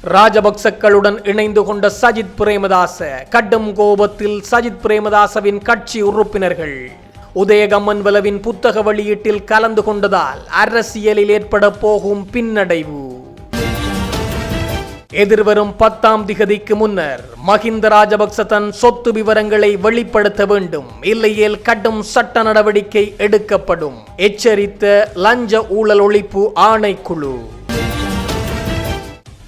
ராஜபக்சக்களுடன் இணைந்து கொண்ட சஜித் பிரேமதாச கடும் கோபத்தில் சஜித் பிரேமதாசவின் கட்சி உறுப்பினர்கள் உதயகம்மன்வலவின் புத்தக வெளியீட்டில் கலந்து கொண்டதால் அரசியலில் ஏற்பட போகும் பின்னடைவு. எதிர்வரும் 10ஆம் திகதிக்கு முன்னர் மஹிந்த ராஜபக்ச தன் சொத்து விவரங்களை வெளிப்படுத்த வேண்டும், இல்லையேல் கடும் சட்ட நடவடிக்கை எடுக்கப்படும், எச்சரித்த லஞ்ச ஊழல் ஒழிப்பு ஆணைக்குழு.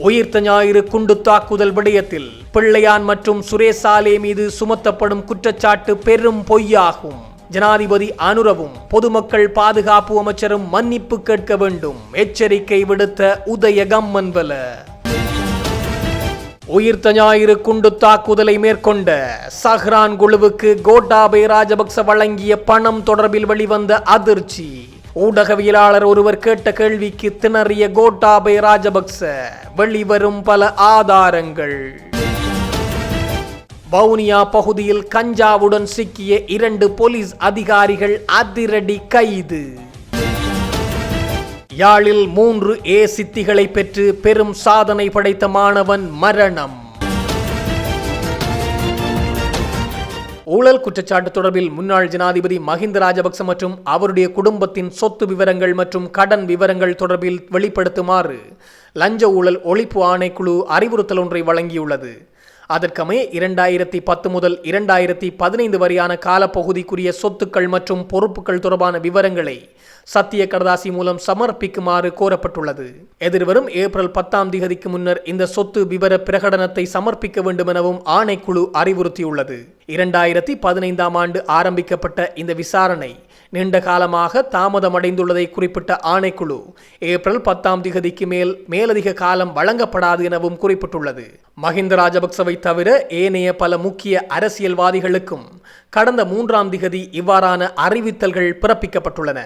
உயிர்த்த ஞாயிறு குண்டு தாக்குதல் விடயத்தில் பிள்ளையான் மற்றும் சுரேசாலே மீது சுமத்தப்படும் குற்றச்சாட்டு பெரும் பொய்யாகும். ஜனாதிபதி அனுரவும் பொதுமக்கள் பாதுகாப்பு அமைச்சரும் மன்னிப்பு கேட்க வேண்டும், எச்சரிக்கை விடுத்த உதயகம்மன்வல. உயிர்த்த ஞாயிறு குண்டு தாக்குதலை மேற்கொண்ட சஹ்ரான் குழுவுக்கு கோட்டாபய ராஜபக்ச வழங்கிய பணம் தொடர்பில் வெளிவந்த அதிர்ச்சி. ஊடகவியலாளர் ஒருவர் கேட்ட கேள்விக்கு திணறிய கோட்டாபய ராஜபக்ச, வெளிவரும் பல ஆதாரங்கள். வவுனியா பகுதியில் கஞ்சாவுடன் சிக்கிய 2 போலீஸ் அதிகாரிகள் அதிரடி கைது. யாழில் 3 ஏ சித்திகளை பெற்று பெரும் சாதனை படைத்த மாணவன் மரணம். ஊழல் குற்றச்சாட்டு தொடர்பில் முன்னாள் ஜனாதிபதி மஹிந்த ராஜபக்ச மற்றும் அவருடைய குடும்பத்தின் சொத்து விவரங்கள் மற்றும் கடன் விவரங்கள் தொடர்பில் வெளிப்படுத்துமாறு லஞ்ச ஊழல் ஒழிப்பு ஆணைக்குழு அறிவுறுத்தல் ஒன்றை வழங்கியுள்ளது. அதற்கமைய 2010 முதல் 2015 வரையான காலப்பகுதிக்குரிய சொத்துக்கள் மற்றும் பொறுப்புகள் தொடர்பான விவரங்களை சத்திய கடதாசி மூலம் சமர்ப்பிக்குமாறு கோரப்பட்டுள்ளது. எதிர்வரும் ஏப்ரல் 10ஆம் திகதிக்கு முன்னர் இந்த சொத்து விவர பிரகடனத்தை சமர்ப்பிக்க வேண்டும் எனவும் ஆணைக்குழு அறிவுறுத்தியுள்ளது. 2015ஆம் ஆண்டு ஆரம்பிக்கப்பட்ட இந்த விசாரணை நீண்ட காலமாக தாமதமடைந்துள்ளதை குறிப்பிட்ட ஆணைக்குழு ஏப்ரல் 10ஆம் திகதிக்கு மேலதிக காலம் வழங்கப்படாது எனவும் குறிப்பிட்டுள்ளது. மஹிந்த ராஜபக்சவை தவிர ஏனைய பல முக்கிய அரசியல்வாதிகளுக்கும் கடந்த 3ஆம் திகதி இவ்வாறான அறிவித்தல்கள் பிறப்பிக்கப்பட்டுள்ளன.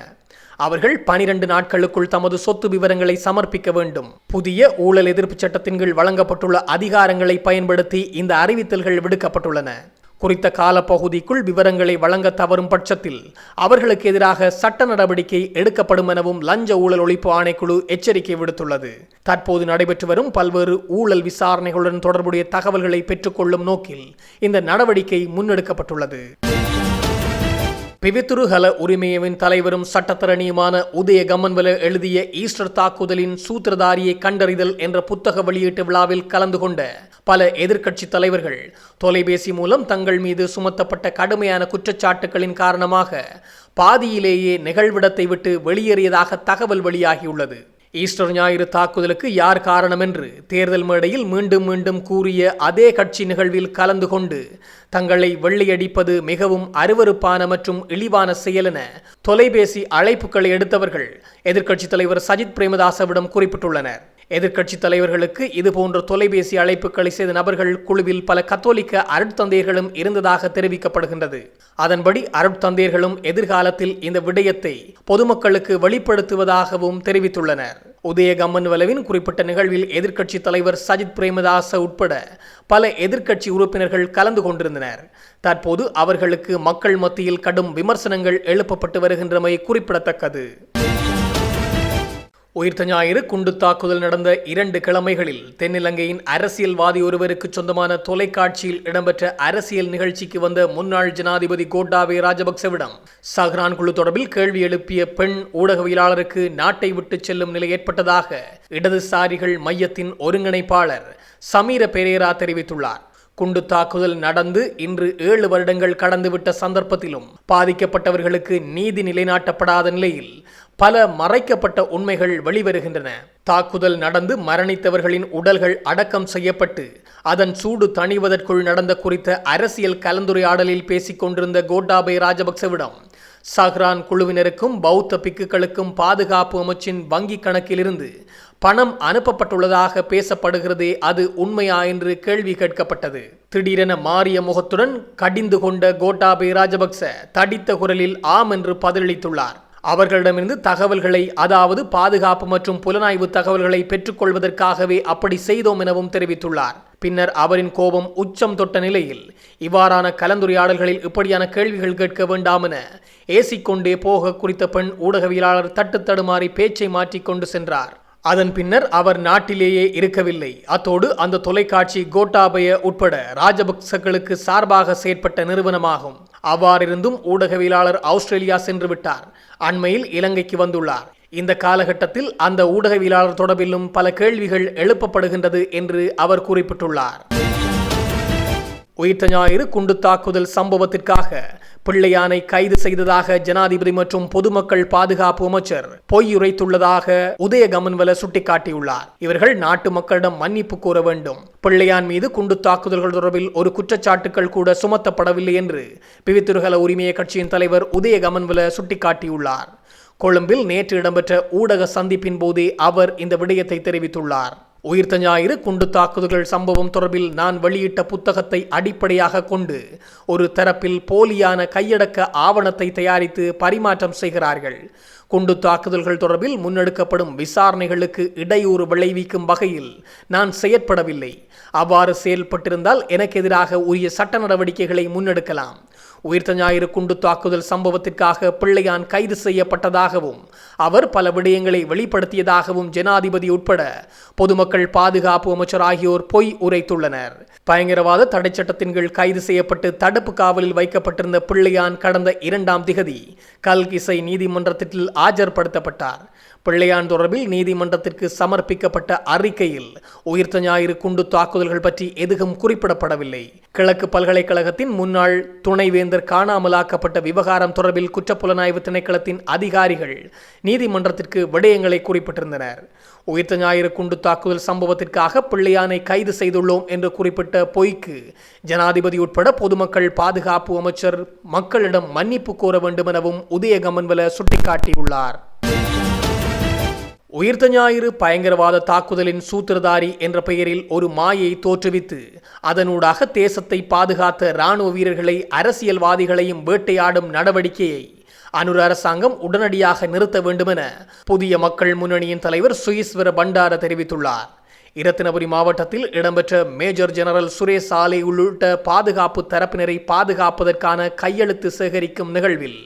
அவர்கள் 12 நாட்களுக்குள் தமது சொத்து விவரங்களை சமர்ப்பிக்க வேண்டும். புதிய ஊழல் எதிர்ப்பு சட்டத்தின் கீழ் வழங்கப்பட்டுள்ள அதிகாரங்களை பயன்படுத்தி இந்த அறிவித்தல்கள் விடுக்கப்பட்டுள்ளன. குறித்த காலப்பகுதிக்குள் விவரங்களை வழங்க தவறும் பட்சத்தில் அவர்களுக்கு எதிராக சட்ட நடவடிக்கை எடுக்கப்படும் எனவும் லஞ்ச ஊழல் ஒழிப்பு ஆணைக்குழு எச்சரிக்கை விடுத்துள்ளது. தற்போது நடைபெற்று வரும் பல்வேறு ஊழல் விசாரணைகளுடன் தொடர்புடைய தகவல்களை பெற்றுக்கொள்ளும் நோக்கில் இந்த நடவடிக்கை முன்னெடுக்கப்பட்டுள்ளது. பிவித்துருஹல உரிமையவின் தலைவரும் சட்டத்தரணியுமான உதயகம்மன்வல எழுதிய ஈஸ்டர் தாக்குதலின் சூத்திரதாரியை கண்டறிதல் என்ற புத்தக வெளியீட்டு விழாவில் கலந்து கொண்ட பல எதிர்க்கட்சி தலைவர்கள் தொலைபேசி மூலம் தங்கள் மீது சுமத்தப்பட்ட கடுமையான குற்றச்சாட்டுகளின் காரணமாக பாதியிலேயே நிகழ்விடத்தை விட்டு வெளியேறியதாக தகவல் வெளியாகியுள்ளது. ஈஸ்டர் ஞாயிறு தாக்குதலுக்கு யார் காரணம் என்று தேர்தல் மேடையில் மீண்டும் மீண்டும் கூறிய அதே கட்சி நிகழ்வில் கலந்து கொண்டு தங்களை வெள்ளையடிப்பது மிகவும் அருவருப்பான மற்றும் இழிவான செயல் என தொலைபேசி அழைப்புகளை எடுத்தவர்கள் எதிர்க்கட்சித் தலைவர் சஜித் பிரேமதாசவிடம் குறிப்பிட்டுள்ளனர். எதிர்க்கட்சி தலைவர்களுக்கு இதுபோன்ற தொலைபேசி அழைப்புகளை செய்த நபர்கள் குழுவில் பல கத்தோலிக்க அருட்தந்தையர்களும் இருந்ததாக தெரிவிக்கப்படுகின்றது. அதன்படி அருட்தந்தையர்களும் எதிர்காலத்தில் இந்த விடயத்தை பொதுமக்களுக்கு வெளிப்படுத்துவதாகவும் தெரிவித்துள்ளனர். உதயகம்மன்வலவின் குறிப்பிட்ட நிகழ்வில் எதிர்க்கட்சி தலைவர் சஜித் பிரேமதாச உட்பட பல எதிர்க்கட்சி உறுப்பினர்கள் கலந்து கொண்டிருந்தனர். தற்போது அவர்களுக்கு மக்கள் மத்தியில் கடும் விமர்சனங்கள் எழுப்பப்பட்டு வருகின்றமை குறிப்பிடத்தக்கது. உயிர்த்த ஞாயிறு குண்டு தாக்குதல் நடந்த 2 கிழமைகளில் தென்னிலங்கையின் அரசியல்வாதி ஒருவருக்கு சொந்தமான தொலைக்காட்சியில் இடம்பெற்ற அரசியல் நிகழ்ச்சிக்கு வந்த முன்னாள் ஜனாதிபதி கோட்டாபய ராஜபக்சவிடம் சஹ்ரான் குழு தொடர்பில் கேள்வி எழுப்பிய பெண் ஊடகவியலாளருக்கு நாட்டை விட்டு செல்லும் நிலை ஏற்பட்டதாக இடதுசாரிகள் மையத்தின் ஒருங்கிணைப்பாளர் சமீர பெரேரா தெரிவித்துள்ளார். குண்டு தாக்குதல் நடந்து இன்று 7 வருடங்கள் கடந்துவிட்ட சந்தர்ப்பத்திலும் பாதிக்கப்பட்டவர்களுக்கு நீதி நிலைநாட்டப்படாத நிலையில் பல மறைக்கப்பட்ட உண்மைகள் வெளிவருகின்றன. தாக்குதல் நடந்து மரணித்தவர்களின் உடல்கள் அடக்கம் செய்யப்பட்டு அதன் சூடு தணிவதற்குள் நடந்த குறித்த அரசியல் கலந்துரையாடலில் பேசிக் கொண்டிருந்த கோட்டாபய ராஜபக்சவிடம் சஹ்ரான் குழுவினருக்கும் பௌத்த பிக்குகளுக்கும் பாதுகாப்பு அமைச்சின் வங்கி கணக்கிலிருந்து பணம் அனுப்பப்பட்டுள்ளதாக பேசப்படுகிறதே, அது உண்மையா என்று கேள்வி கேட்கப்பட்டது. திடீரென மாறிய முகத்துடன் கடிந்து கொண்ட கோட்டாபய ராஜபக்ச தடித்த குரலில் ஆம் என்று பதிலளித்துள்ளார். அவர்களிடமிருந்து தகவல்களை, அதாவது பாதுகாப்பு மற்றும் புலனாய்வு தகவல்களை பெற்றுக்கொள்வதற்காகவே அப்படி செய்தோம் எனவும் தெரிவித்துள்ளார். பின்னர் அவரின் கோபம் உச்சம் தொட்ட நிலையில் இவ்வாறான கலந்துரையாடல்களில் இப்படியான கேள்விகள் கேட்க வேண்டாம் என ஏசிக்கொண்டே போக குறித்த பெண் ஊடகவியலாளர் தட்டு தடுமாறி பேச்சை மாற்றிக்கொண்டு சென்றார். அதன் பின்னர் அவர் நாட்டிலேயே இருக்கவில்லை. அத்தோடு அந்த தொலைக்காட்சி கோட்டாபய உட்பட ராஜபக்சகளுக்கு சார்பாக செயற்பட்ட நிறுவனமாகும். அவ்வாறிருந்தும் ஊடகவியலாளர் ஆஸ்திரேலியா சென்று விட்டார். அண்மையில் இலங்கைக்கு வந்துள்ளார். இந்த காலகட்டத்தில் அந்த ஊடகவியலாளர் தொடர்பிலும் பல கேள்விகள் எழுப்பப்படுகின்றது என்று அவர் குறிப்பிட்டுள்ளார். உயிர்த்த ஞாயிறு குண்டு தாக்குதல் சம்பவத்திற்காக பிள்ளையானை கைது செய்ததாக ஜனாதிபதி மற்றும் பொதுமக்கள் பாதுகாப்பு அமைச்சர் பொய்யுரைத்துள்ளதாக உதயகமன்வல சுட்டிக்காட்டியுள்ளார். இவர்கள் நாட்டு மக்களிடம் மன்னிப்பு கோர வேண்டும். பிள்ளையான் மீது குண்டு தாக்குதல்கள் தொடர்பில் ஒரு குற்றச்சாட்டுகள் கூட சுமத்தப்படவில்லை என்று பிவித்துருகல உரிமைய கட்சியின் தலைவர் உதயகமன்வல சுட்டிக்காட்டியுள்ளார். கொழும்பில் நேற்று இடம்பெற்ற ஊடக சந்திப்பின் போதே அவர் இந்த விடயத்தை தெரிவித்துள்ளார். உயிர்த்த ஞாயிறு குண்டு தாக்குதல்கள் சம்பவம் தொடர்பில் நான் வெளியிட்ட புத்தகத்தை அடிப்படையாக கொண்டு ஒரு தரப்பில் போலியான கையடக்க ஆவணத்தை தயாரித்து பரிமாற்றம் செய்கிறார்கள். குண்டு தாக்குதல்கள் தொடர்பில் முன்னெடுக்கப்படும் விசாரணைகளுக்கு இடையூறு விளைவிக்கும் வகையில் நான் செயற்படவில்லை. அவ்வாறு செயல்பட்டிருந்தால் எனக்கு எதிராக உரிய சட்ட நடவடிக்கைகளை முன்னெடுக்கலாம். உயிர்த்த ஞாயிறு குண்டு தாக்குதல் சம்பவத்திற்காக பிள்ளையான் கைது செய்யப்பட்டதாகவும் அவர் பல விடயங்களை வெளிப்படுத்தியதாகவும் ஜனாதிபதி உட்பட பொதுமக்கள் பாதுகாப்பு அமைச்சர் ஆகியோர் பொய் உரைத்துள்ளனர். பயங்கரவாத தடை சட்டத்தின் கீழ் கைது செய்யப்பட்டு தடுப்பு காவலில் வைக்கப்பட்டிருந்த பிள்ளையான் கடந்த 2ஆம் திகதி கல்கிசை நீதிமன்றத்தில் ஆஜர்படுத்தப்பட்டார். பிள்ளையான் தொடர்பில் நீதிமன்றத்திற்கு சமர்ப்பிக்கப்பட்ட அறிக்கையில் உயிர்த்த ஞாயிறு குண்டு தாக்குதல்கள் பற்றி எதுவும் குறிப்பிடப்படவில்லை. கிழக்கு பல்கலைக்கழகத்தின் முன்னாள் துணைவேந்தர் காணாமலாக்கப்பட்ட விவகாரம் தொடர்பில் குற்றப்புலனாய்வு திணைக்களத்தின் அதிகாரிகள் நீதிமன்றத்திற்கு விடயங்களை குறிப்பிட்டிருந்தனர். உயிர்த்த ஞாயிறு குண்டு தாக்குதல் சம்பவத்திற்காக பிள்ளையானை கைது செய்துள்ளோம் என்று குறிப்பிட்ட பொய்க்கு ஜனாதிபதி உட்பட பொதுமக்கள் பாதுகாப்பு அமைச்சர் மக்களிடம் மன்னிப்பு கோர வேண்டும் எனவும் உதயகமன்வல சுட்டிக்காட்டியுள்ளார். உயிர்த்த ஞாயிறு பயங்கரவாத தாக்குதலின் சூத்திரதாரி என்ற பெயரில் ஒரு மாயை தோற்றுவித்து அதனூடாக தேசத்தை பாதுகாத்த இராணுவ வீரர்களை அரசியல்வாதிகளையும் வேட்டையாடும் நடவடிக்கையை அனுர அரசாங்கம் உடனடியாக நிறுத்த வேண்டுமென புதிய மக்கள் முன்னணியின் தலைவர் சுயஸ்வர பண்டார தெரிவித்துள்ளார். இரத்தினபுரி மாவட்டத்தில் இடம்பெற்ற மேஜர் ஜெனரல் சுரேஷ் சாலை உள்ளிட்ட பாதுகாப்பு தரப்பினரை பாதுகாப்பதற்கான கையெழுத்து சேகரிக்கும் நிகழ்வில்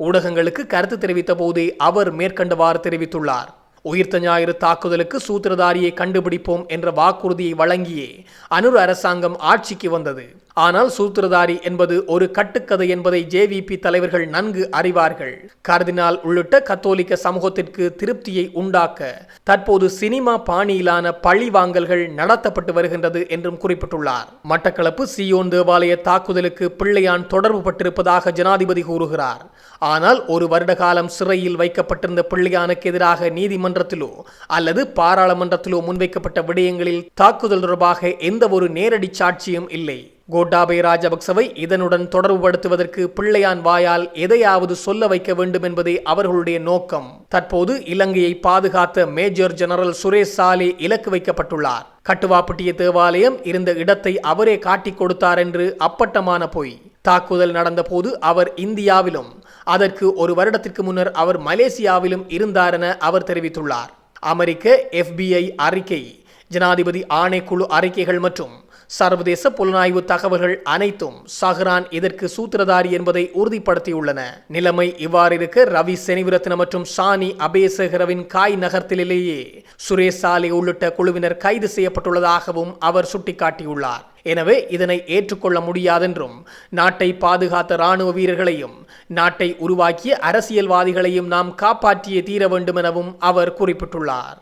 ஊடகங்களுக்கு கருத்து தெரிவித்த போதே அவர் மேற்கண்டவாறு தெரிவித்துள்ளார். உயிர்த்த ஞாயிறு தாக்குதலுக்கு சூத்திரதாரியை கண்டுபிடிப்போம் என்ற வாக்குறுதியை வழங்கியே அனுர அரசாங்கம் ஆட்சிக்கு வந்தது. ஆனால் சூத்திரதாரி என்பது ஒரு கட்டுக்கதை என்பதை ஜேவிபி தலைவர்கள் நன்கு அறிவார்கள். கர்தினால் உள்ளிட்ட கத்தோலிக்க சமூகத்திற்கு திருப்தியை உண்டாக்க தற்போது சினிமா பாணியிலான பழிவாங்கல்கள் நடத்தப்பட்டு வருகின்றது என்றும் குறிப்பிட்டுள்ளார். மட்டக்களப்பு சியோன் தேவாலய தாக்குதலுக்கு பிள்ளையான் தொடர்பு பட்டிருப்பதாக ஜனாதிபதி கூறுகிறார். ஆனால் ஒரு வருட காலம் சிறையில் வைக்கப்பட்டிருந்த பிள்ளையானுக்கு எதிராக நீதிமன்றத்திலோ அல்லது பாராளுமன்றத்திலோ முன்வைக்கப்பட்ட விடயங்களில் தாக்குதல் தொடர்பாக எந்த ஒரு நேரடி சாட்சியும் இல்லை. கோட்டாபய ராஜபக்சவை இதனுடன் தொடர்புபடுத்துவதற்கு பிள்ளையான் வாயால் எதையாவது சொல்ல வைக்க வேண்டும் என்பதே அவர்களுடைய நோக்கம். தற்போது இலங்கையை பாதுகாத்த மேஜர் ஜெனரல் சுரேஷ் சாலே இலக்கு வைக்கப்பட்டுள்ளார். கட்டுவாப்பட்டிய தேவாலயம் இருந்த இடத்தை அவரே காட்டிக் கொடுத்தார் என்று அப்பட்டமான பொய். தாக்குதல் நடந்த போது அவர் இந்தியாவிலும் அதற்கு ஒரு வருடத்திற்கு முன்னர் அவர் மலேசியாவிலும் இருந்தார் என அவர் தெரிவித்துள்ளார். அமெரிக்க FBI அறிக்கை, ஜனாதிபதி ஆணைக்குழு அறிக்கைகள் மற்றும் சர்வதேச புலனாய்வு தகவல்கள் அனைத்தும் சஹ்ரான் இதற்கு சூத்திரதாரி என்பதை உறுதிப்படுத்தியுள்ளன. நிலைமை இவ்வாறிருக்க ரவி செனிவிரத்ன மற்றும் சானி அபேசகரவின் காய் நகர்த்திலேயே சுரேஷ் சாலே உள்ளிட்ட குழுவினர் கைது செய்யப்பட்டுள்ளதாகவும் அவர் சுட்டிக்காட்டியுள்ளார். எனவே இதனை ஏற்றுக்கொள்ள முடியாதென்றும் நாட்டை பாதுகாத்த இராணுவ வீரர்களையும் நாட்டை உருவாக்கிய அரசியல்வாதிகளையும் நாம் காப்பாற்றியே தீர வேண்டும் எனவும் அவர் குறிப்பிட்டுள்ளார்.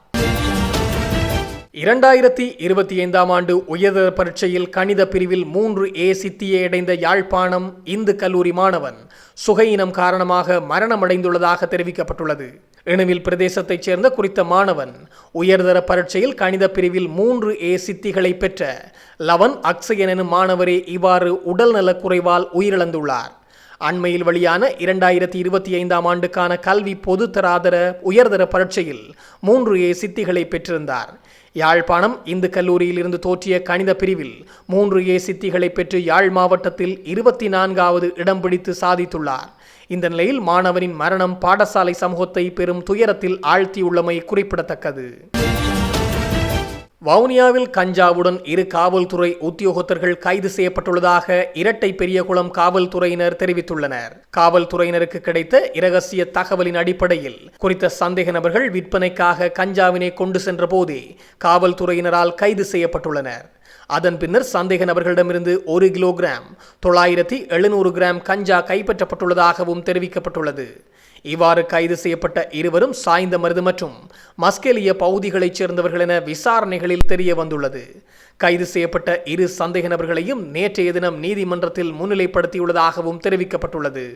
2025ஆம் ஆண்டு உயர்தர பரீட்சையில் கணித பிரிவில் 3A சித்தியை அடைந்த யாழ்ப்பாணம் இந்து கல்லூரி மாணவன் சுகையினம் காரணமாக மரணமடைந்துள்ளதாக தெரிவிக்கப்பட்டுள்ளது. இணுவில் பிரதேசத்தைச் சேர்ந்த குறித்த மாணவன் உயர்தர பரீட்சையில் கணித பிரிவில் 3A சித்திகளை பெற்ற லவன் அக்சயன் எனும் மாணவரே இவ்வாறு உடல்நலக் குறைவால் உயிரிழந்துள்ளார். அண்மையில் வெளியான 2025ஆம் ஆண்டுக்கான கல்வி பொதுத்தராதர உயர்தர பரீட்சையில் 3A சித்திகளை பெற்றிருந்தார். யாழ்ப்பாணம் இந்து கல்லூரியில் இருந்து தோற்றிய கணித பிரிவில் 3A சித்திகளை பெற்று யாழ் மாவட்டத்தில் 24வது இடம் பிடித்து சாதித்துள்ளார். இந்த நிலையில் மாணவனின் மரணம் பாடசாலை சமூகத்தை பெரும் துயரத்தில் ஆழ்த்தியுள்ளமை குறிப்பிடத்தக்கது. வவுனியாவில் கஞ்சாவுடன் 2 காவல்துறை உத்தியோகத்தர்கள் கைது செய்யப்பட்டுள்ளதாக இரட்டை பெரியகுளம் காவல்துறையினர் தெரிவித்துள்ளனர். காவல்துறையினருக்கு கிடைத்த இரகசிய தகவலின் அடிப்படையில் குறித்த சந்தேக நபர்கள் விற்பனைக்காக கஞ்சாவினை கொண்டு சென்ற போதே காவல்துறையினரால் கைது செய்யப்பட்டுள்ளனர். அதன் பின்னர் சந்தேக நபர்களிடமிருந்து 1 கிலோகிராம் 9700 கிராம் கஞ்சா கைப்பற்றப்பட்டுள்ளதாகவும் தெரிவிக்கப்பட்டுள்ளது. இவ்வாறு கைது செய்யப்பட்ட இருவரும் சாய்ந்த மருது மற்றும் மஸ்கெலிய பகுதிகளைச் சேர்ந்தவர்கள் என விசாரணைகளில் தெரிய வந்துள்ளது. கைது செய்யப்பட்ட 2 சந்தேக நபர்களையும் நேற்றைய தினம் நீதிமன்றத்தில் முன்னிலைப்படுத்தியுள்ளதாகவும் தெரிவிக்கப்பட்டுள்ளது.